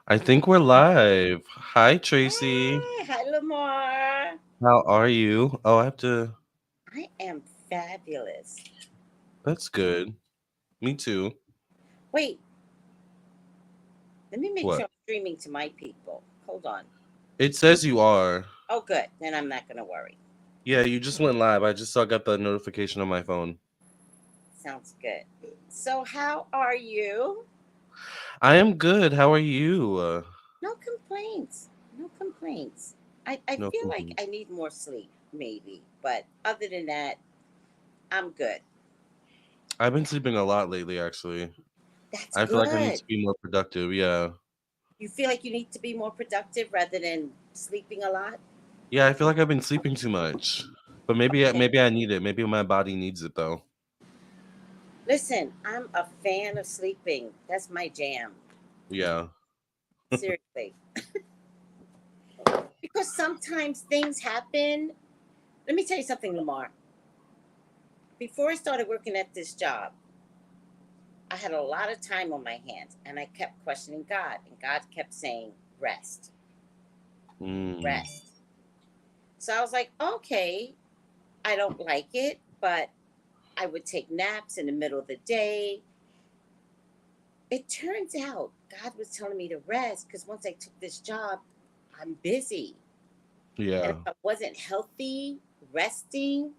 I think we're live. Hi, Tracy. Hi, Lamar. How are you? Oh, I have to. I am fabulous. That's good. Me too. Wait, let me make What? sure I'm streaming to my people. Hold on. It says you are. Oh, good. Then I'm not going to worry. Yeah, you just went live. I just saw got the notification on my phone. Sounds good. So, how are you? I am good. How are you? No complaints. No complaints. I No feel like I complaints. need more sleep, maybe. But other than that, I'm good. I've been sleeping a lot lately, actually. That's I feel like I need good. to be more productive. Yeah. You feel like you need to be more productive rather than sleeping a lot? Yeah, I feel like I've been sleeping too much. But maybe Okay. maybe I need it. Maybe my body needs it though. Listen, I'm a fan of sleeping. That's my jam. Yeah. Seriously. Because sometimes things happen. Let me tell you something, Lamar. Before I started working at this job, I had a lot of time on my hands and I kept questioning God. And God kept saying, rest, Mm. rest. So I was like, okay, I don't like it, but I would take naps in the middle of the day. It turns out God was telling me to rest because once I took this job, I'm busy. And Yeah. if I wasn't healthy, resting,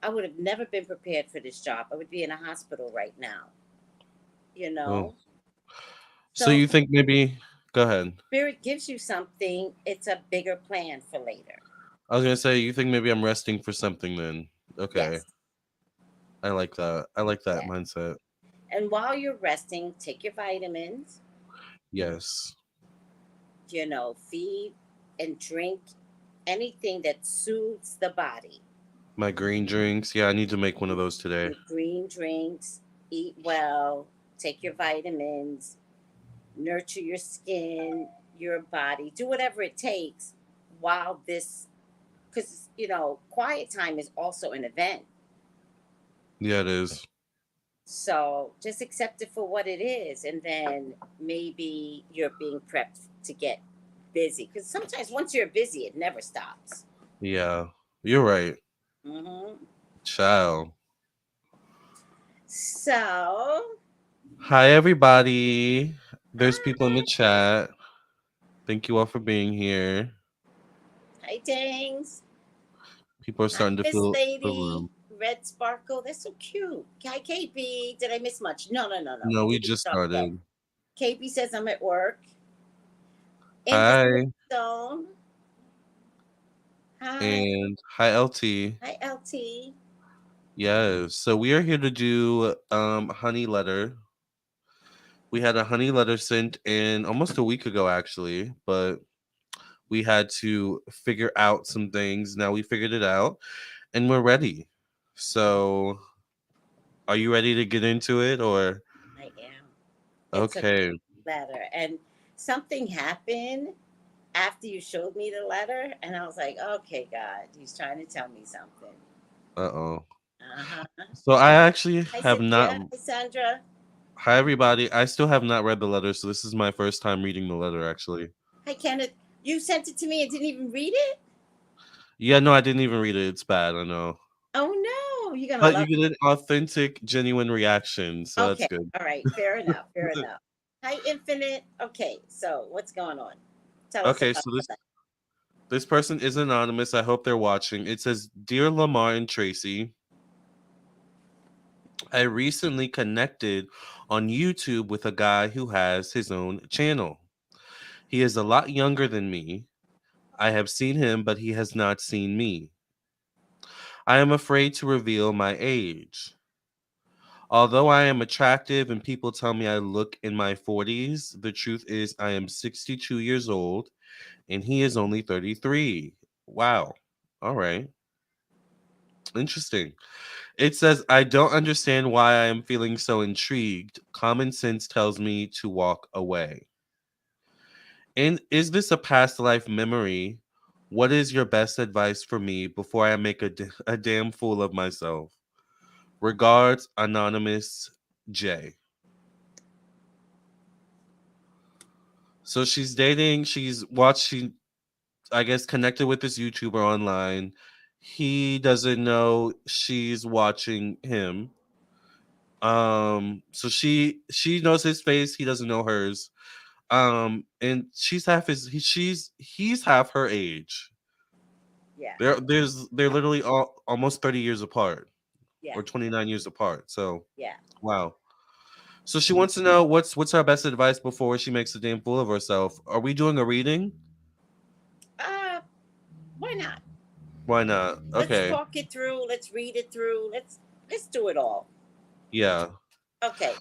I would have never been prepared for this job. I would be in a hospital right now, you Oh. know? So So, you think maybe go ahead. Spirit gives you something, it's a bigger plan for later. I was gonna say you think maybe I'm resting for something then. Okay. Yes, I like that. I like that yes. mindset. And while you're resting, take your vitamins, Yes. feed and drink anything that soothes the body. My green drinks. Yeah, I need to make one of those today. Your green drinks, eat well, take your vitamins, nurture your skin, your body, do whatever it takes while this, because, quiet time is also an event. Yeah, it is. So just accept it for what it is. And then maybe you're being prepped to get busy. Because sometimes once you're busy, it never stops. Yeah. You're right. Hmm. Ciao. So, Hi everybody. There's people in the hi. chat. Thank you all for being here. Hi, Tangs. People are Hi, starting to Miss fill the Lady. room. Red Sparkle. That's so cute. Hi, KB. Did I miss much? No, no, no, no. No, We we didn't just start yet. started. KB says I'm at work. Invisible Hi. Stone. Hi. And hi LT. Hi, LT. Yes. So we are here to do honey letter. We had a honey letter sent in almost a week ago actually, but we had to figure out some things. Now we figured it out and we're ready. So, are you ready to get into it or I am. It's a okay. letter. And something happened after you showed me the letter. And I was like, okay, God, he's trying to tell me something. Uh-oh. Uh-huh. So I actually Hi, have not. Cynthia. Hi, Sandra. Hi everybody. I still have not read the letter, so this is my first time reading the letter actually. Hi, Kenneth. You sent it to me and didn't even read it? Yeah, no, I didn't even read it. It's bad, I know. Oh, no. You're going to But love you get an authentic, genuine reaction, it. so that's Okay. good. All right. Fair enough. Fair enough. Hi, Infinite. Okay. So, what's going on? Tell us Okay, about so the letter. this person is anonymous. I hope they're watching. It says, "Dear Lamar and Tracy, I recently connected on YouTube with a guy who has his own channel. He is a lot younger than me. I have seen him, but he has not seen me. I am afraid to reveal my age. Although I am attractive and people tell me I look in my 40s, the truth is I am 62 years old and he is only 33. Wow. All right. Interesting. It says, I don't understand why I am feeling so intrigued. Common sense tells me to walk away. And is this a past life memory? What is your best advice for me before I make a damn fool of myself? Regards, Anonymous J. So she's dating. She's watching. I guess connected with this YouTuber online. He doesn't know she's watching him. So she knows his face. He doesn't know hers. And she's half he's half her age. Yeah. They're literally almost 30 years apart Yeah. or 29 years apart. So Yeah. wow. So she wants to know what's her best advice before she makes a damn fool of herself. Are we doing a reading? Uh, why not? Why not? Let's Okay. talk it through. Let's read it through. Let's do it all. Yeah. Okay.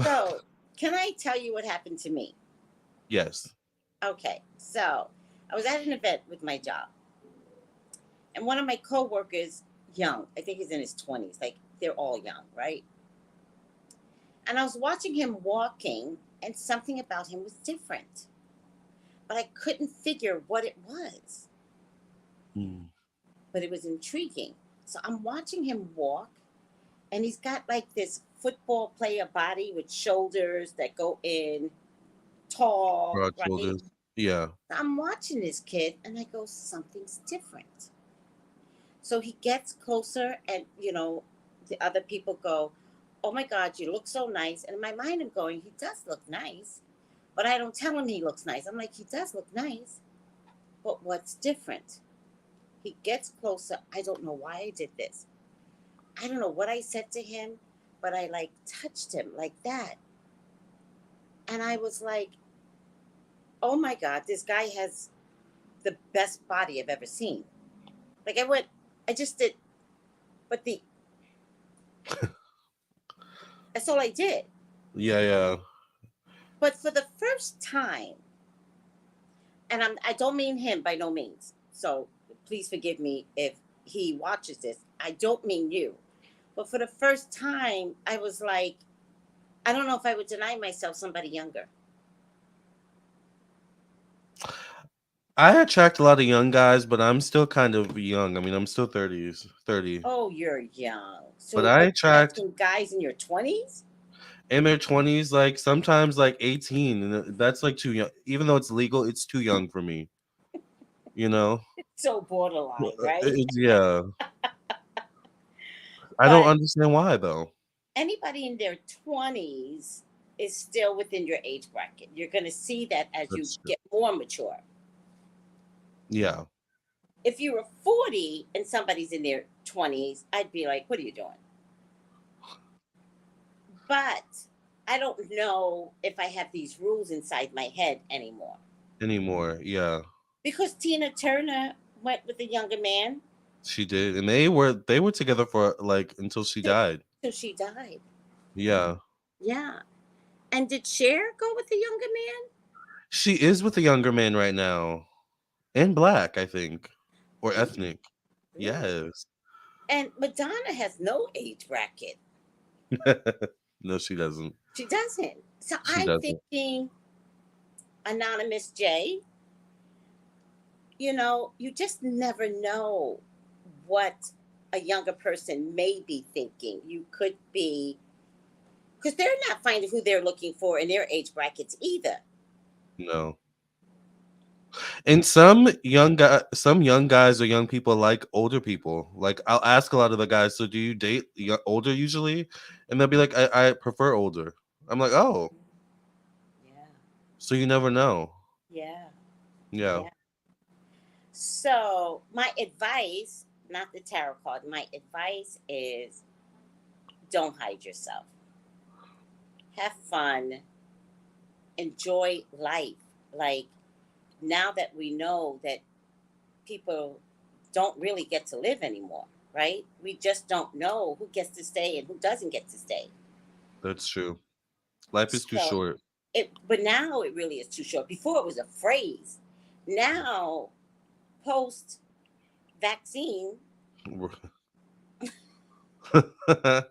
So, can I tell you what happened to me? Yes. Okay. So, I was at an event with my job, and one of my coworkers, young, I think he's in his 20s, like they're all young, right? And I was watching him walking, and something about him was different, but I couldn't figure what it was. Mm. But it was intriguing. So I'm watching him walk, and he's got like this football player body with shoulders that go in, tall, Broad right? shoulders. Yeah. I'm watching this kid, and I go, something's different. So he gets closer, and the other people go, "Oh my God, you look so nice." And in my mind, I'm going, "He does look nice," but I don't tell him he looks nice. I'm like, "He does look nice, but what's different?" He gets closer. I don't know why I did this. I don't know what I said to him, but I like touched him like that. And I was like, "Oh my God, this guy has the best body I've ever seen." Like I just did, but that's all I did. Yeah, yeah. But for the first time, and I don't mean him by no means. So please forgive me if he watches this. I don't mean you. But for the first time, I was like, I don't know if I would deny myself somebody younger. I attract a lot of young guys, but I'm still kind of young. I mean, I'm still 30s, 30. Oh, you're young. But So I are you attract attracting guys in your 20s? in their 20s, like sometimes like 18, and that's like too young. Even though it's legal, it's too young for me, you know? So borderline, right? Yeah. I don't But understand why though. anybody in their 20s is still within your age bracket. You're going to see that as you That's true. get more mature. Yeah. If you were 40 and somebody's in their 20s, I'd be like, what are you doing? But I don't know if I have these rules inside my head anymore. Anymore. Yeah. Because Tina Turner went with a younger man She did. And they were together for like until she till, died. till she died. Yeah. Yeah. And did Cher go with a younger man? She is with a younger man right now. And black, I think. Or Really? ethnic. Really? Yes. And Madonna has no age bracket. No, she doesn't. She doesn't. So She I'm doesn't. thinking, Anonymous J, you just never know what a younger person may be thinking. You could be, because they're not finding who they're looking for in their age brackets either. No. And some young guys or young people like older people. Like I'll ask a lot of the guys, so do you date older usually? And they'll be like, I prefer older. I'm like, oh, Yeah. so you never know. Yeah. Yeah, Yeah. So, my advice, not the tarot card, my advice is don't hide yourself. Have fun, enjoy life. Like, now that we know that people don't really get to live anymore, right? We just don't know who gets to stay and who doesn't get to stay. that's true. Life is too So, short. but now it really is too short. Before it was a phrase. Now, post vaccine, I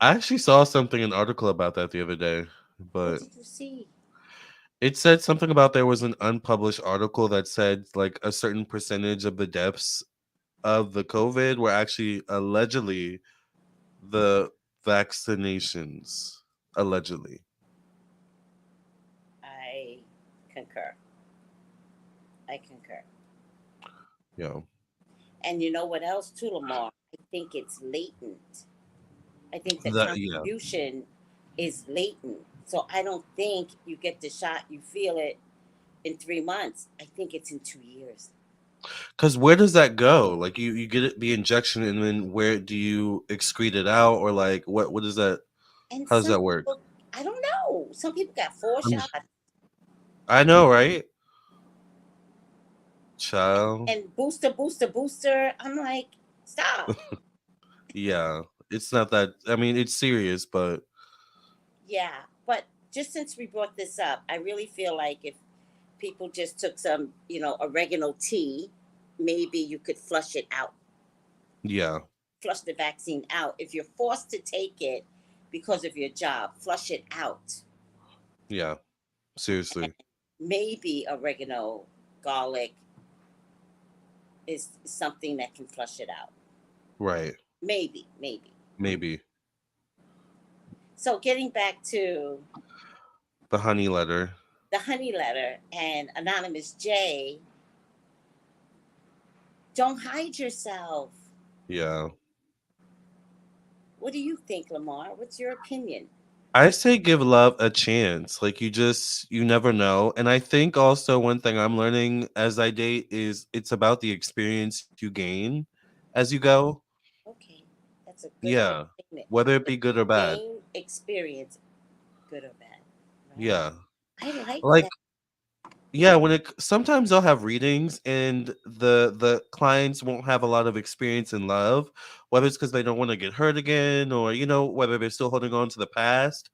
actually saw something, an article about that the other day, what but did you see? it said something about there was an unpublished article that said like a certain percentage of the deaths of the COVID were actually allegedly the vaccinations. Allegedly. concur. I concur. Yeah. And you know what else too, Lamar? I think it's latent. I think the Yeah. contribution is latent. So I don't think you get the shot, you feel it in 3 months. I think it's in 2 years. Because where does that go? Like you get it, the injection, and then where do you excrete it out, or like what is that? And How does some that work? people, I don't know. Some people got four I'm, shots I know, right? Child. and booster, booster, booster. I'm like, stop. Yeah. It's not that. I mean, it's serious, but Yeah. But just since we brought this up, I really feel like if people just took some, oregano tea, maybe you could flush it out, yeah, flush the vaccine out. If you're forced to take it because of your job, flush it out. yeah. Seriously. Maybe oregano, garlic is something that can flush it out. Right. Maybe, maybe. Maybe So getting back to the honey letter. the honey letter and Anonymous J, don't hide yourself. Yeah. What do you think, Lamar? What's your opinion? I say give love a chance. Like you never know. And I think also one thing I'm learning as I date is it's about the experience you gain as you go. Okay, that's a good Yeah. statement. Whether it That be good you or bad. gain experience, good or bad, right? Yeah. I like Like that. yeah, sometimes they'll have readings and the clients won't have a lot of experience in love, whether it's because they don't want to get hurt again, or whether they're still holding on to the past.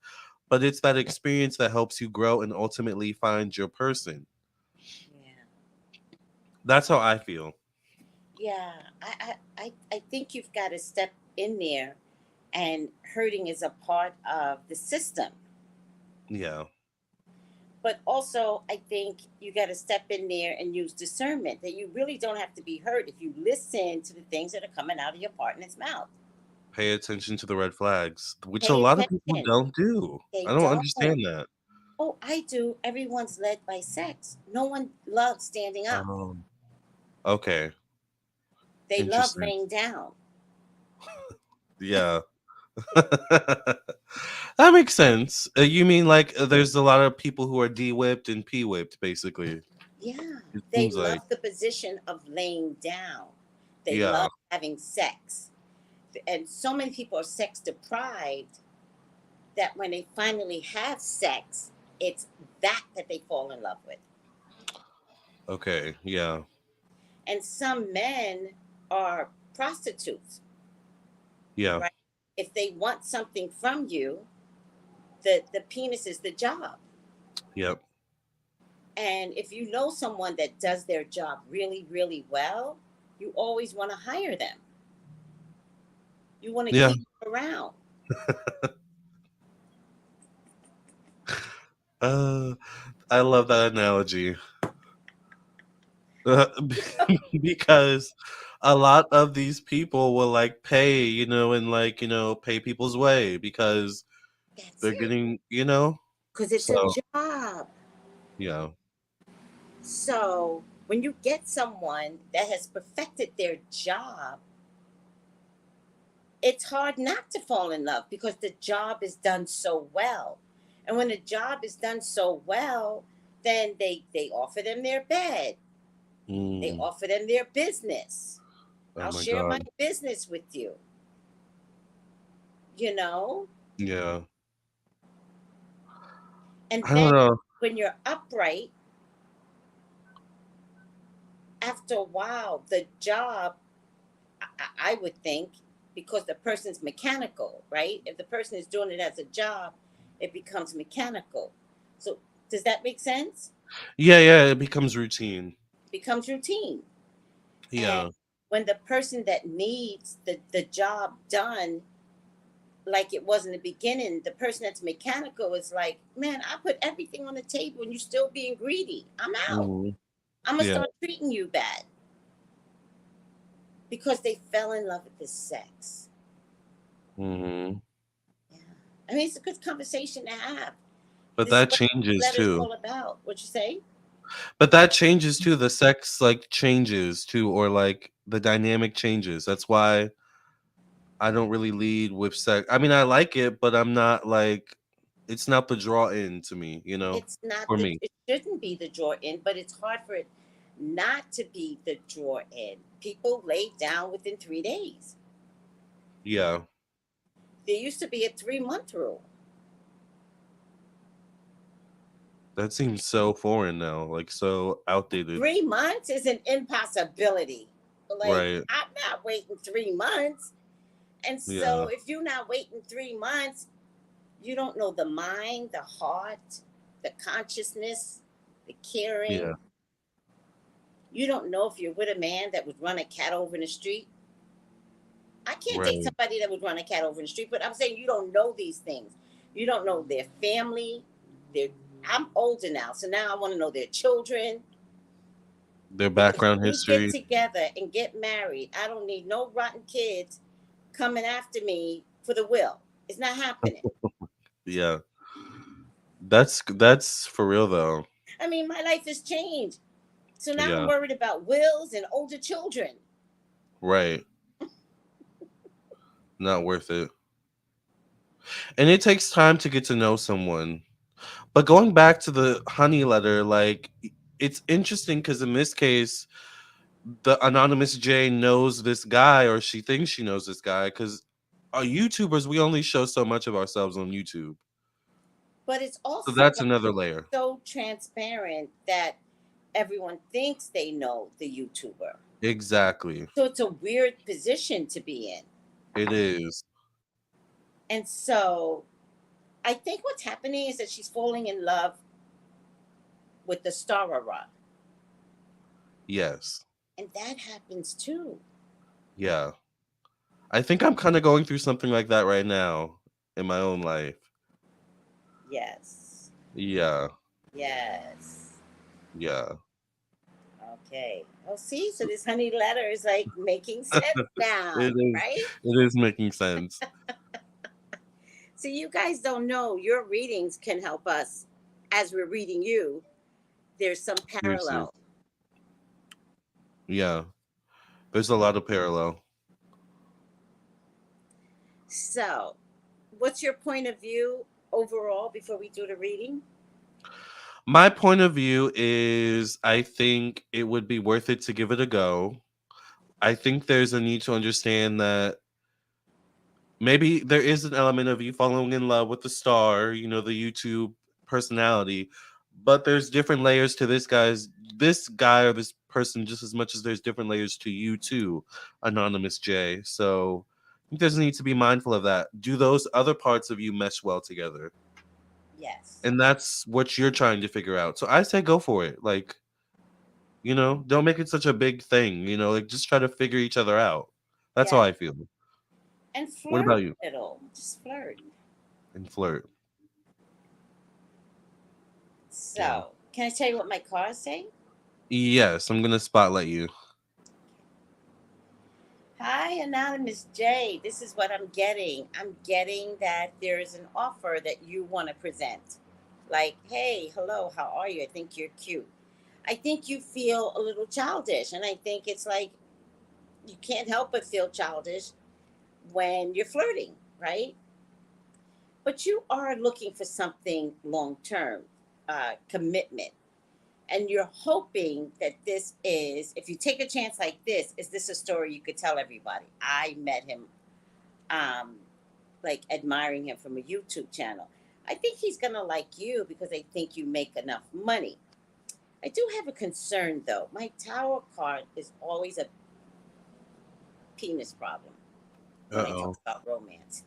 But it's that experience that helps you grow and ultimately find your person. Yeah, That's how I feel. yeah. I think you've got to step in there, and hurting is a part of the system. Yeah. But also, I think you got to step in there and use discernment that you really don't have to be hurt if you listen to the things that are coming out of your partner's mouth. Pay attention to the red flags, which a Pay lot of people attention. don't do. They I don't don't. understand that. Oh, I do. Everyone's led by sex. No one loves standing up. Um, okay. They love Interesting. laying down. Yeah. That makes sense. You mean like there's a lot of people who are D-whipped and P-whipped, basically. Yeah, It they seems like, love the position of laying down. They yeah. love having sex. And so many people are sex deprived that when they finally have sex, it's that they fall in love with. Okay. Yeah. And some men are prostitutes, Yeah. right? If they want something from you, the penis is the job. Yep. And if you know someone that does their job really, really well, you always want to hire them. You want to Yeah. keep them around. Uh, I love that analogy. Because a lot of these people will like pay, and like, pay people's way because That's they're it. getting, Because it's a so job. yeah. So when you get someone that has perfected their job, it's hard not to fall in love because the job is done so well. And when the job is done so well, then they offer them their bed. They Mm, offer them their business. oh I'll my share my god. business with you, you know? Yeah. And I don't then know. when you're upright, after a while, the job, I would think, because the person's mechanical, right? If the person is doing it as a job, it becomes mechanical. So does that make sense? Yeah, yeah, it becomes routine. Becomes routine. And Yeah. when the person that needs the job done like it was in the beginning, the person that's mechanical is like, man, I put everything on the table and you're still being greedy. I'm out. Mhm. I'm gonna Yeah. start treating you bad because they fell in love with the sex. Mhm. Yeah. I mean, it's a good conversation to have. But This is that what the changes letter is too. all about. What you say? But that changes too. The sex like changes too, or like the dynamic changes. That's why I don't really lead with sex. I mean, I like it, but I'm not like it's not the draw in to me, It's not for the, me. it shouldn't be the draw in, but it's hard for it not to be the draw in. People lay down within 3 days. Yeah. There used to be a 3 month rule. That seems so foreign now, like so outdated. 3 months is an impossibility. Like, Right. I'm not waiting 3 months. And Yeah. so, if you're not waiting 3 months, you don't know the mind, the heart, the consciousness, the Yeah. caring. You don't know if you're with a man that would run a cat over in the street. I can't date Right. somebody that would run a cat over in the street, but I'm saying you don't know these things. You don't know their family. Their I'm older now, so now I want to know their children. Their Because background when we get history. together and get married, I don't need no rotten kids coming after me for the will. It's not happening. Yeah. That's for real though. I mean, my life has changed. So now I'm Yeah. worried about wills and older children. Right. Not worth it. And it takes time to get to know someone. But going back to the honey letter, like it's interesting because in this case, the anonymous J knows this guy, or she thinks she knows this guy, because our YouTubers, we only show so much of ourselves on YouTube. But it's So also that's like another layer. so transparent that everyone thinks they know the YouTuber. Exactly. So it's a weird position to be in. It is. And so I think what's happening is that she's falling in love with the Starara. Yes. And that happens too. Yeah. I think I'm kind of going through something like that right now in my own life. Yes. Yeah. Yes. Yeah. Okay. Oh, see, so this honey letter is like making sense now, It is. right? It is making sense. So you guys don't know your readings can help us as we're reading you. There's some Seriously. parallel. Yeah. There's a lot of parallel. So, what's your point of view overall before we do the reading? My point of view is I think it would be worth it to give it a go. I think there's a need to understand that maybe there is an element of you falling in love with the star, the YouTube personality, but there's different layers to this guy or this person just as much as there's different layers to you too, Anonymous J. So I think there's a need to be mindful of that. Do those other parts of you mesh well together? Yes. And that's what you're trying to figure out. So I say go for it. Like, don't make it such a big thing, like just try to figure each other out. That's how Yes. I feel. And What flirt about you? a little. Just flirt. And flirt. Yeah. So, can I tell you what my cards say? Yes, I'm gonna spotlight you. Hi, Anonymous J. This is what I'm getting. I'm getting that there is an offer that you want to present. Like, hey, hello, how are you? I think you're cute. I think you feel a little childish. And I think it's like you can't help but feel childish when you're flirting, right? But you are looking for something long term, commitment. And you're hoping that this is, if you take a chance like this, is this a story you could tell everybody? I met him, um, like admiring him from a YouTube channel. I think he's going to like you because I think you make enough money. I do have a concern though. My tower card is always a penis problem when I talk Uh-oh. about romance.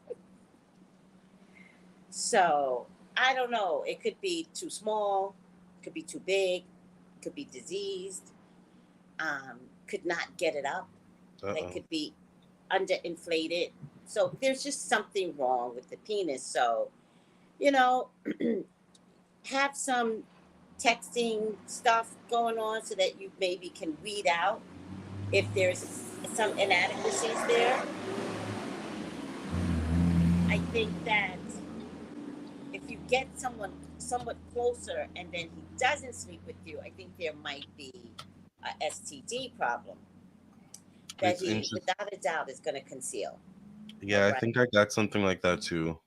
So I don't know. It could be too small, could be too big, could be diseased, could not get it up. That Uh-oh. could be underinflated. So there's just something wrong with the penis. So, you know, have some texting stuff going on so that you maybe can weed out if there's some inadequacies there. I think that if you get someone somewhat closer and then he doesn't sleep with you, I think there might be a STD problem that It's he, interesting. without a doubt, is going to conceal. All Yeah, I right. think I got something like that too.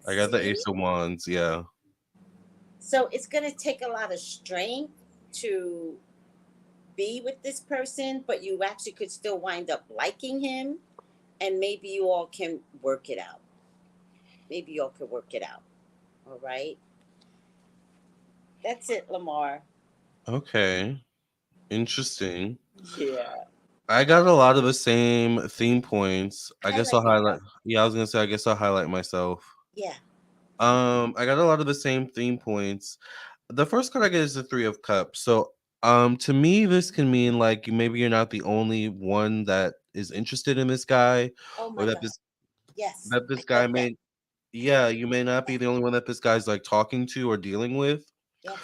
I got the See? Ace of Wands. Yeah. So it's going to take a lot of strength to be with this person, but you actually could still wind up liking him, and maybe you all can work it out. Maybe you all could work it out. All right. That's it, Lamar. Okay. Interesting. Yeah. I got a lot of the same theme points. I guess I'll Highlight highlight. yourself. Yeah, I was gonna say. I guess I'll highlight myself. Yeah. I got a lot of the same theme points. The first card I get is the Three of Cups. So, to me, this can mean like maybe you're not the only one that is interested in this guy, Oh or my God. Yes. that I this guy felt that. may. Yeah, you may not Yeah. be the only one that this guy's like talking to or dealing with. Yes.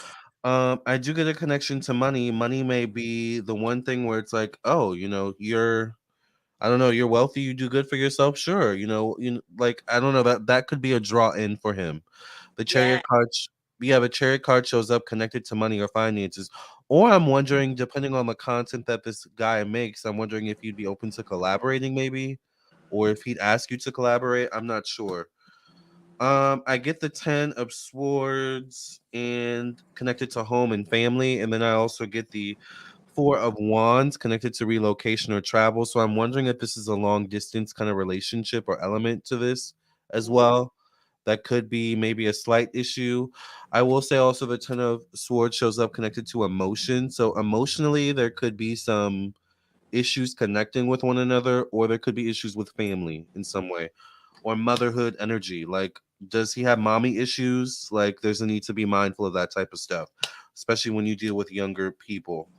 I do get a connection to money. Money may be the one thing where it's like, oh, you're I don't know, you're wealthy, you do good for yourself, sure. Like I don't know, that could be a draw in for him. The Yeah. chariot card yeah, the chariot card shows up connected to money or finances. Or I'm wondering, depending on the content that this guy makes, I'm wondering if you'd be open to collaborating maybe, or if he'd ask you to collaborate. I'm not sure. I get the 10 of swords and connected to home and family, and then I also get the 4 of wands connected to relocation or travel. So I'm wondering if this is a long distance kind of relationship or element to this as Mm, well. That could be maybe a slight issue. I will say also the 10 of swords shows up connected to emotion. So emotionally, there could be some issues connecting with one another, or there could be issues with family in some way, or motherhood energy. Like, does he have mommy issues? Like, there's a need to be mindful of that type of stuff, especially when you deal with younger people.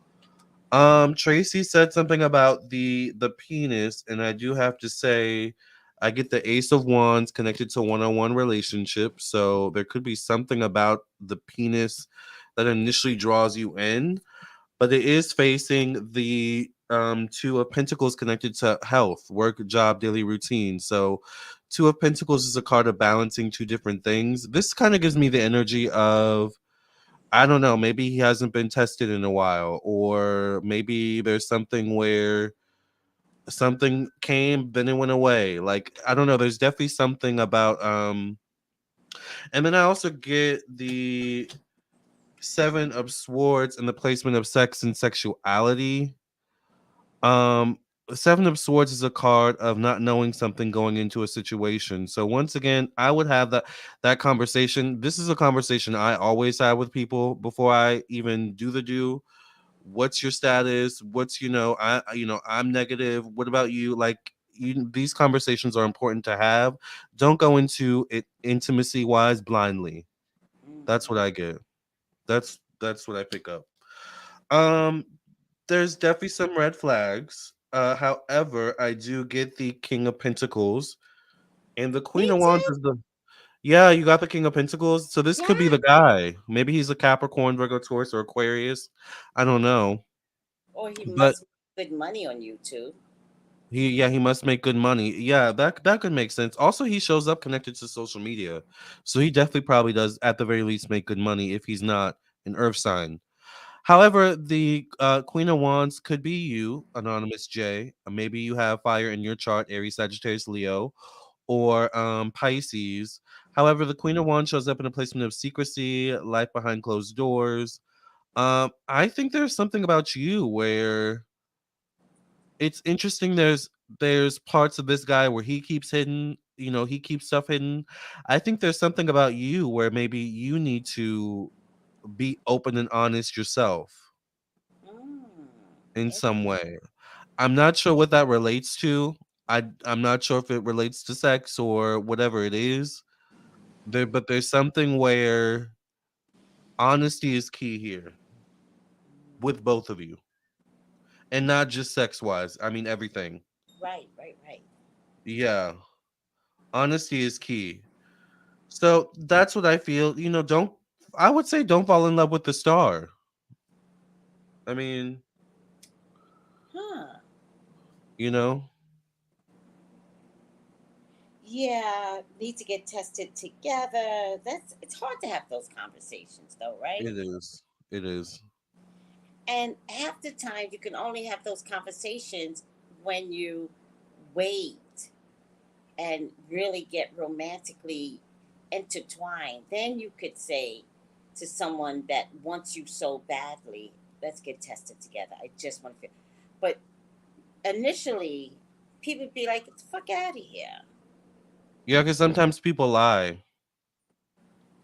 Tracy said something about the penis, and I do have to say, I get the Ace of Wands connected to one-on-one relationship, so there could be something about the penis that initially draws you in, but it is facing the Two of Pentacles connected to health, work, job, daily routine. So Two of Pentacles is a card of balancing two different things. This kind of gives me the energy of, I don't know, maybe he hasn't been tested in a while, or maybe there's something where something came, then it went away. Like, I don't know, there's definitely something about and then I also get the Seven of Swords and the placement of sex and sexuality. Um, Seven of Swords is a card of not knowing something going into a situation. So once again, I would have that conversation. This is a conversation I always have with people before I even do the do. What's your status? What's I'm negative. What about you? Like, these conversations are important to have. Don't go into it intimacy wise blindly. That's what mhm. I get. That's what I pick up. Um, there's definitely some red flags. However, I do get the King of Pentacles and the Me Queen of Wands too. is the yeah, you got the King of Pentacles. So this could be Yeah. the guy. Maybe he's a Capricorn, Virgo, Taurus, or Aquarius. I don't know. Or he But must make good money on YouTube. he must make good money. Yeah, that could make sense. Also, he shows up connected to social media. So he definitely probably does at the very least make good money if he's not an earth sign. However, the Queen of Wands could be you, Anonymous J. Maybe you have fire in your chart, Aries, Sagittarius, Leo, or Pisces. However, the Queen of Wands shows up in a placement of secrecy, life behind closed doors. I think there's something about you where it's interesting. There's parts of this guy where he keeps hidden. He keeps stuff hidden. I think there's something about you where maybe you need to be open and honest yourself Mm, in some okay. way. I'm not sure what that relates to. I'm not sure if it relates to sex or whatever it is. But there's something where honesty is key here with both of you, and not just sex wise. I mean everything. Right, right, right. Yeah, honesty is key. So that's what I feel. Don't I would say don't fall in love with the star. I mean, Huh. you know, yeah, need to get tested together. It's hard to have those conversations though, right? It is. It is. And half the time you can only have those conversations when you wait and really get romantically intertwined. Then you could say to someone that wants you so badly, let's get tested together. I just want to feel. But initially, people be like, get the fuck out of here. Yeah, because sometimes people lie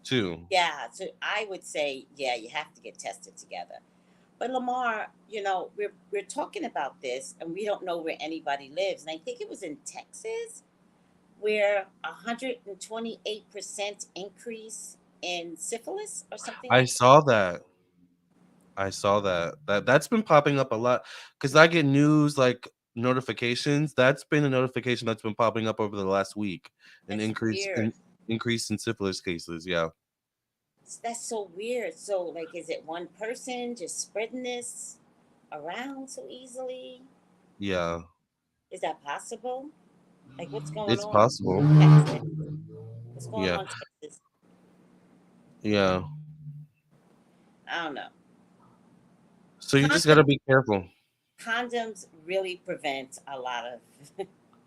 too. Yeah, so I would say, yeah, you have to get tested together. But Lamar, we're talking about this and we don't know where anybody lives. And I think it was in Texas where 128% increase in syphilis or something I like saw that. I saw that. That's been popping up a lot because I get news like notifications. That's been a notification that's been popping up over the last week. An that's weird. increase in syphilis cases. Yeah, That's so weird. So like is it one person just spreading this around so easily? yeah, Is that possible? Like what's going it's on possible. Texas? What's going Yeah, on Texas? yeah. I don't know. So you just Condom, gotta be careful. condoms really prevent a lot of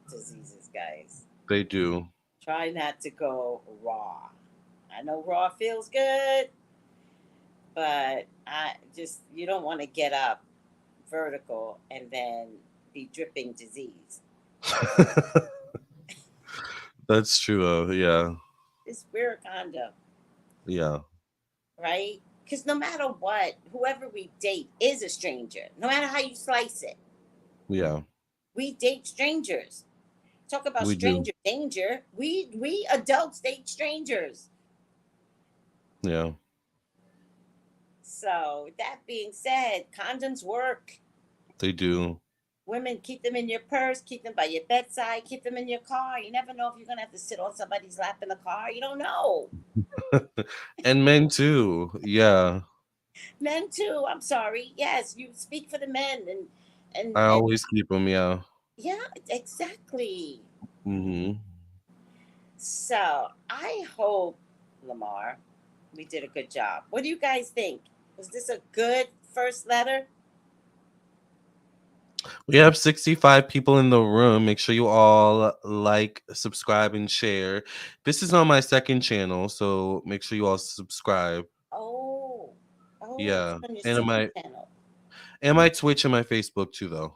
diseases, guys. They do. Try not to go raw. I know raw feels good, but I just you don't want to get up vertical and then be dripping disease. That's true. Yeah, Just wear a condom, yeah, right? Because no matter what, whoever we date is a stranger. No matter how you slice it, yeah. we date strangers. Talk about We do. stranger danger. We adults date strangers. Yeah, So with that being said, condoms work. they do. Women, keep them in your purse, keep them by your bedside, keep them in your car. You never know if you're gonna have to sit on somebody's lap in the car. You don't know. And men too. Yeah, Men too. I'm sorry. Yes, you speak for the men I and always keep them. Yeah. yeah, exactly. Hmm. So I hope, Lamar, we did a good job. What do you guys think? Was this a good first letter? We have 65 people in the room. Make sure you all like, subscribe, and share. This is on my second channel, so make sure you all subscribe. Oh, oh, it's Yeah. on your And on second my channel. Twitch and my Facebook too though.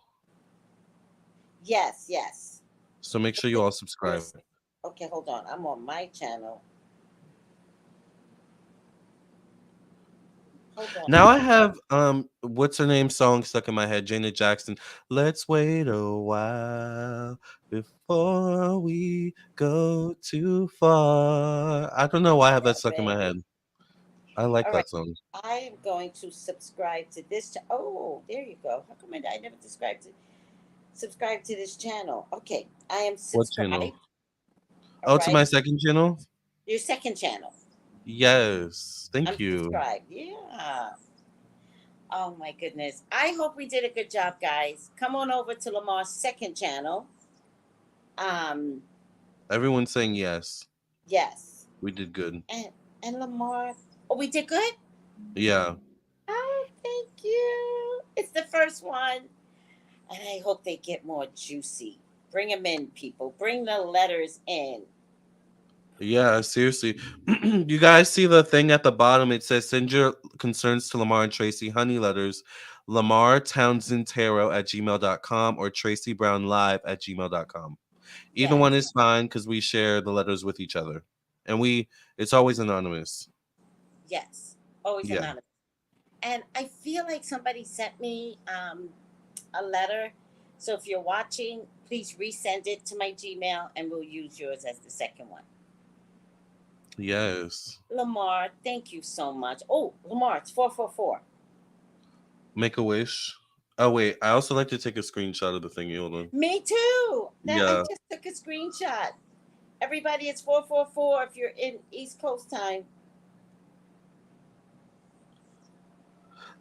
Yes, yes. So make sure you Okay, all subscribe. yours. Okay, hold on. I'm on my channel. Hold on. Now I have what's her name song stuck in my head, Janet Jackson. Let's wait a while before we go too far. I don't know why I have that Yeah, stuck in my head. baby. I like All right. that song. I am going to subscribe to this. Oh, there you go. How come I never subscribe to this channel? Okay, I am What channel? subscribed. All Oh, to right, my second channel? your second channel. Yes. I'm Thank you. subscribed. Yeah. Oh my goodness. I hope we did a good job, guys. Come on over to Lamar's second channel. Um, Everyone's saying yes. yes. We did good. And Lamar. Oh, we did good. Yeah. Oh, thank you. It's the first one. And I hope they get more juicy. Bring them in, people. Bring the letters in. Yeah, seriously. You guys see the thing at the bottom? It says send your concerns to Lamar and Tracy honey letters, Lamarr Townsend Tarot at gmail.com or Tracey Brown Live at gmail.com. Either one Yes, is fine because we share the letters with each other. And it's always anonymous. yes. Always Yeah. anonymous. And I feel like somebody sent me a letter. So if you're watching, please resend it to my Gmail and we'll use yours as the second one. Yes. Lamar, thank you so much. Oh, Lamar, it's 444. Make a wish. Oh wait, I also like to take a screenshot of the thing. Hold on. Me too. That I Yeah. just took a screenshot. Everybody, it's 444 if you're in East Coast time.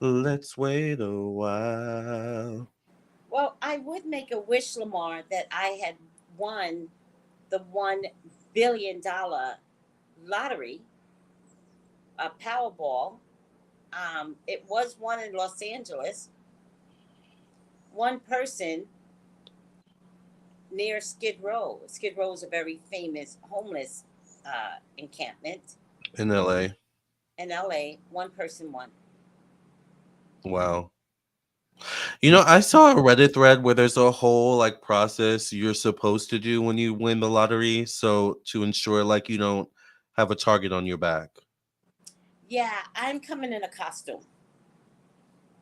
Let's wait a while. Well, I would make a wish, Lamar, that I had won the $1 billion lottery, a Powerball. It was one in Los Angeles. One person near Skid Row. Skid Row is a very famous homeless encampment In LA. in LA. One person won. Wow. You know, I saw a Reddit thread where there's a whole like process you're supposed to do when you win the lottery, so to ensure like you don't have a target on your back. Yeah, I'm coming in a costume.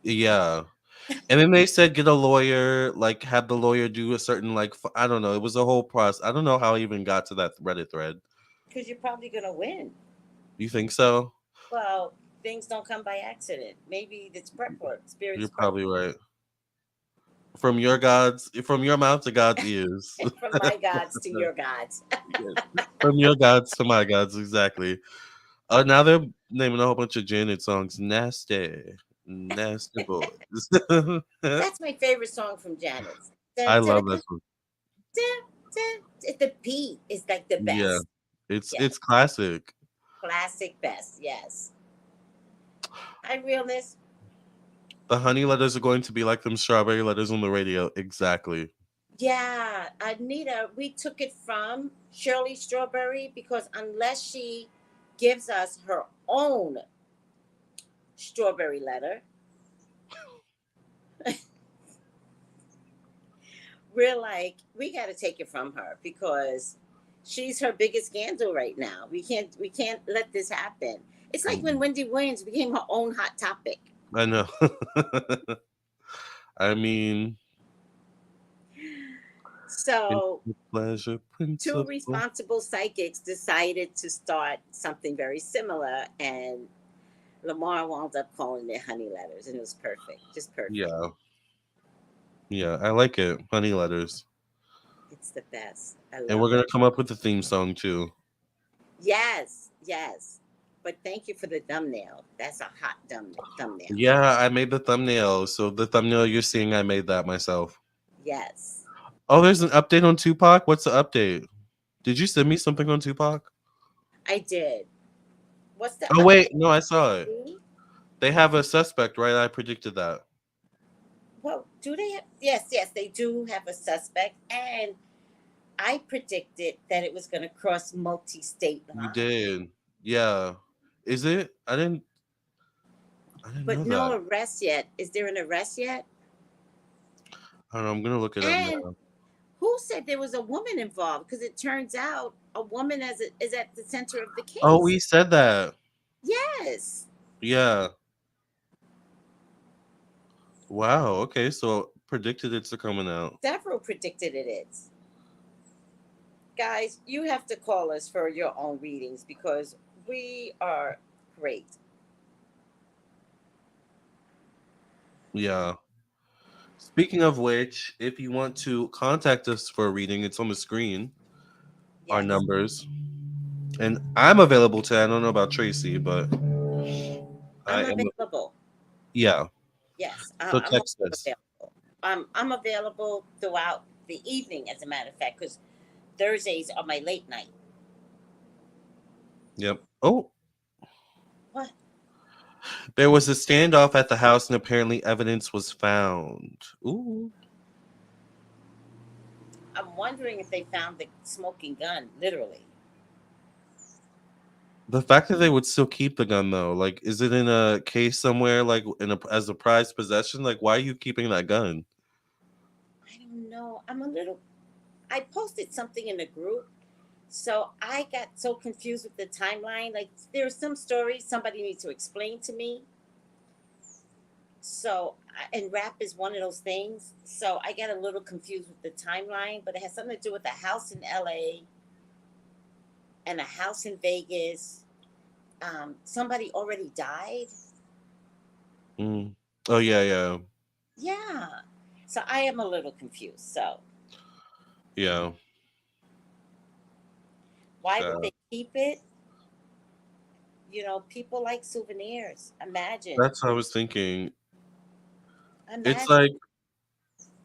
Yeah. And then they said get a lawyer, like have the lawyer do a certain like I don't know, it was a whole process. I don't know how I even got to that Reddit thread. Because you're probably going to win. You think so? Well, things don't come by accident. Maybe it's prep work, You're spirits prep probably right. From your mouth to God's ears. from my gods to your gods. From your gods to my gods, exactly. Now they're naming a whole bunch of Janet songs. Nasty. Nasty boys. That's my favorite song from Janet's. Dun, I dun, love that dun, song. dun, dun. The beat is like the Yeah. best. Yes, It's classic. classic best. Yes. Hi, realness. The honey letters are going to be like them strawberry letters on the radio. Exactly. Yeah, Anita, we took it from Shirley Strawberry because unless she gives us her own strawberry letter, we're like, we got to take it from her because she's her biggest scandal right now. We can't let this happen. It's like when Mm, Wendy Williams became her own hot topic. I know. I mean, So guilty pleasure two principle. responsible psychics decided to start something very similar, and Lamar wound up calling it honey letters, and it was perfect, just perfect. Yeah. Yeah. I like it. Honey letters. It's the best. I And love we're it. going to come up with a theme song too. Yes, yes. But thank you for the thumbnail. That's a hot thumbnail. Yeah, I made the thumbnail. So the thumbnail you're seeing, I made that myself. Yes, Oh, there's an update on Tupac. What's the update? Did you send me something on Tupac? I did. What's the Oh wait, update? no, I saw it. See? They have a suspect, right? I predicted that. Well, do they have? Yes, yes, they do have a suspect, and I predicted that it was going to cross multi-state You lines, did. Yeah. Is it? I didn't know but no that. arrest yet. Is there an arrest yet? I don't know. I'm gonna look it up And now. who said there was a woman involved? Because it turns out a woman is at the center of the Oh, case. we said that. Yes, Yeah. Wow. Okay. So predicted it's coming out. several predicted it is. Guys, you have to call us for your own readings because we are great. Yeah. Speaking of which, if you want to contact us for a reading, it's on the screen. Our Yes, numbers. And I'm available to. I don't know about Tracy, but I I'm am. available. Yeah. Yes, So I'm text also us. available. I'm available throughout the evening, as a matter of fact, because Thursdays are my late night. Yep. Oh, What? there was a standoff at the house, and apparently evidence was found. Ooh. I'm wondering if they found the smoking gun, literally. The fact that they would still keep the gun though, like, is it in a case somewhere, like in a as a prized possession? Like, why are you keeping that gun? I don't know. I'm a little. I posted something in the group, so I got so confused with the timeline. Like, there are some stories somebody needs to explain to me. And rap is one of those things. So I got a little confused with the timeline, but it has something to do with a house in LA and a house in Vegas. Somebody already died. Mm. Oh yeah, yeah, Yeah. So I am a little confused. So yeah. why would Uh, they keep it? People like souvenirs. Imagine. that's what I was thinking. It's like Imagine.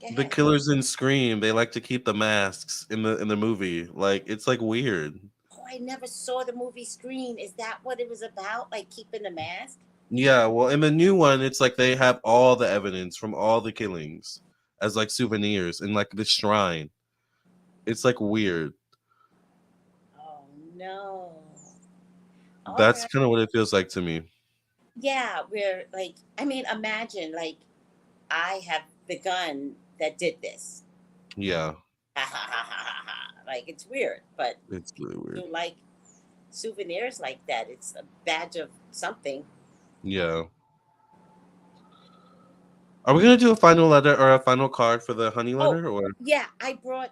Go The ahead. killers in Scream, they like to keep the masks in the movie. Like it's like weird. Oh, I never saw the movie Scream. Is that what it was about? Like keeping the mask? Yeah, well, in the new one, it's like they have all the evidence from all the killings as like souvenirs in like the shrine. It's like weird. Oh no. All That's right. kind of what it feels like to me. Yeah, we're like, I mean, imagine like I have the gun that did this. Yeah, Ha ha ha ha ha ha. Like it's weird, but it's really weird. you like souvenirs like that. It's a badge of something. Yeah. Are we gonna do a final letter or a final card for the honey Oh, letter or yeah, I brought,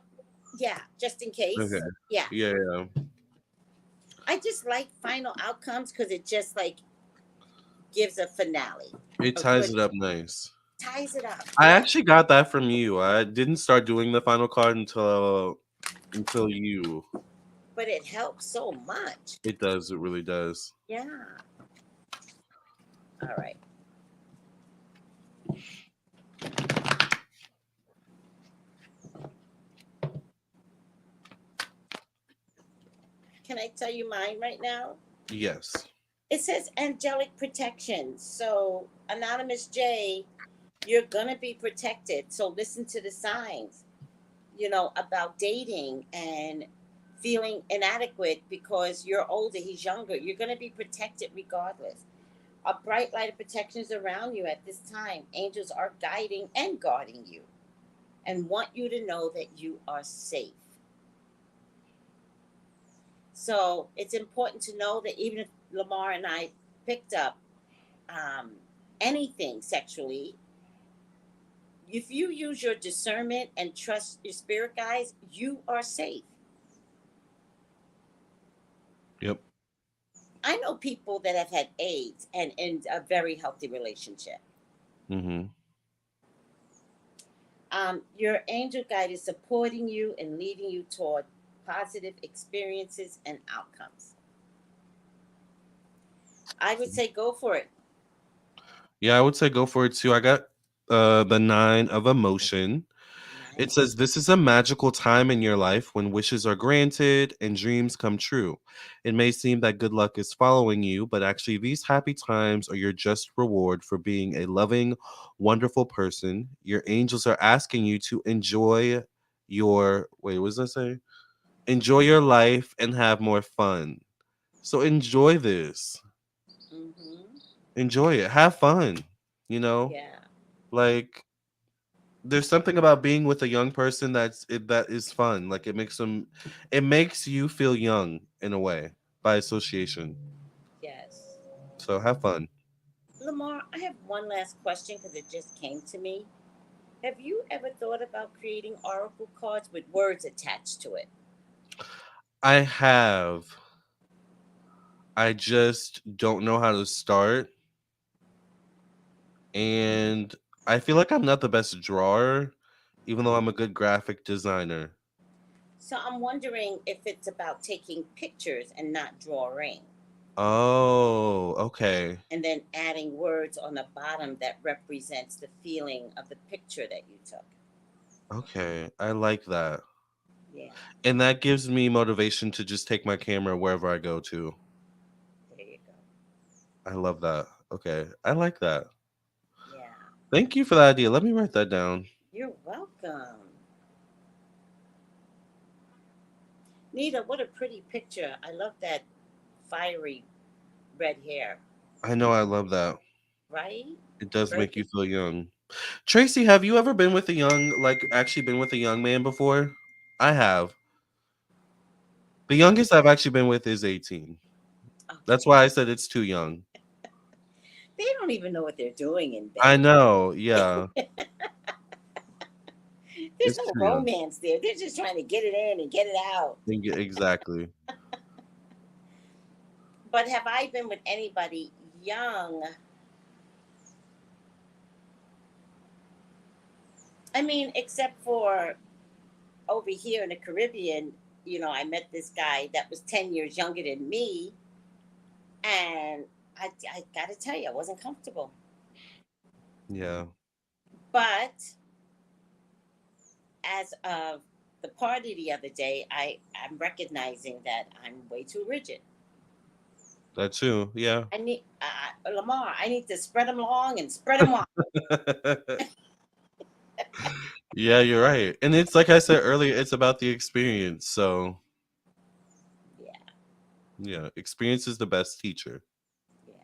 yeah, just in okay? case. Yeah. Yeah, yeah. I just like final outcomes because it just like gives a finale, It a ties good, it up nice. ties it up. I Yeah. actually got that from you. I didn't start doing the final card until you. But it helps so much. It does. It really does. Yeah. All right. Can I tell you mine right now? Yes. It says angelic protection. So, Anonymous J, you're going to be protected. So, listen to the signs, about dating and feeling inadequate because you're older, he's younger. You're going to be protected regardless. A bright light of protection is around you at this time. Angels are guiding and guarding you and want you to know that you are safe. So it's important to know that even if Lamar and I picked up um, anything sexually, if you use your discernment and trust your spirit guides, you are safe. Yep. I know people that have had AIDS and in a very healthy relationship. Mhm. Your angel guide is supporting you and leading you toward positive experiences and outcomes. I would say go for it. Yeah, I would say go for it too. I got the 9 of emotion. It Nice. says this is a magical time in your life when wishes are granted and dreams come true. It may seem that good luck is following you, but actually these happy times are your just reward for being a loving, wonderful person. Your angels are asking you to enjoy your wait, what does that say? Enjoy your life and have more fun. So enjoy this. Mm-hmm. Enjoy it. Have fun. You know? Yeah. Like there's something about being with a young person that is fun. Like it makes you feel young in a way by association. Yes. So have fun. Lamar, I have one last question because it just came to me. Have you ever thought about creating oracle cards with words attached to it? I have. I just don't know how to start, and I feel like I'm not the best drawer, even though I'm a good graphic designer. So I'm wondering if it's about taking pictures and not drawing, Oh, okay. and then adding words on the bottom that represents the feeling of the picture that you took. Okay. I like that. Yeah, And that gives me motivation to just take my camera wherever I go to. there you go. I love that. Okay. I like that. Yeah, Thank you for the idea. Let me write that down. you're welcome. Nita, what a pretty picture. I love that fiery red hair, I know I love that. right? It does make you Very. feel young. Tracy, have you ever been with a young, like, actually been with a young man before? I have. The Okay. youngest I've actually been with is 18. That's Okay. why I said it's too young. They don't even know what they're doing in I bed. know. Yeah. There's It's no too young. romance there. They're just trying to get it in and get it out. Exactly. But have I been with anybody young? I mean, except for over here in the Caribbean, I met this guy that was 10 years younger than me. And I got to tell you, I wasn't comfortable. Yeah. But as of the party the other day, I'm recognizing that I'm way too rigid. That too. Yeah. I need Lamar. I need to spread them long and spread them wide. Yeah, you're right. And it's like I said earlier, it's about the experience. So, Yeah, yeah, experience is the best teacher. yeah.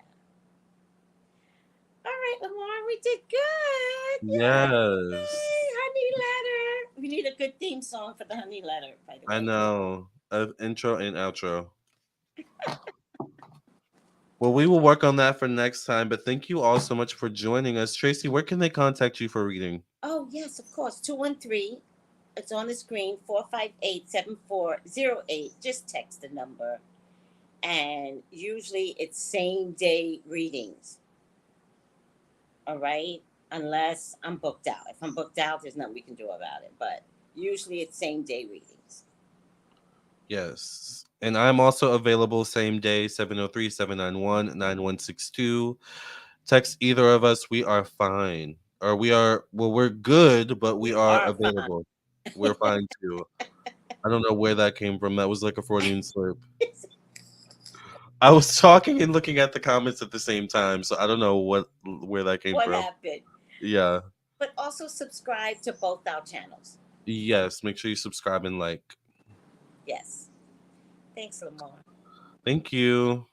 All right, Lamar, we did good. Yes. Yay! Honey letter. We need a good theme song for the honey letter, by the I way. know. Intro and outro. Well, we will work on that for next time, but thank you all so much for joining us. Tracy, where can they contact you for reading? Oh yes, of course. 213. It's on the screen. 458-7408. Just text the number, and usually it's same day readings. All right, unless I'm booked out. If I'm booked out, there's nothing we can do about it. But usually it's same day readings. Yes. And I'm also available same day, 703-791-9162. Text either of us. We are fine. Or we are, well, we're good, but we We are are fine. available. We're fine too. I don't know where that came from. That was like a Freudian slip. I was talking and looking at the comments at the same time, so I don't know where that came What from. happened? Yeah. But also subscribe to both our channels. Yes. Make sure you subscribe and like. Yes. Thanks, Lamar. Thank you.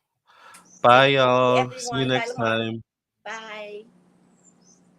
Bye, Bye, y'all. See you everyone. Bye, next Lamar. time.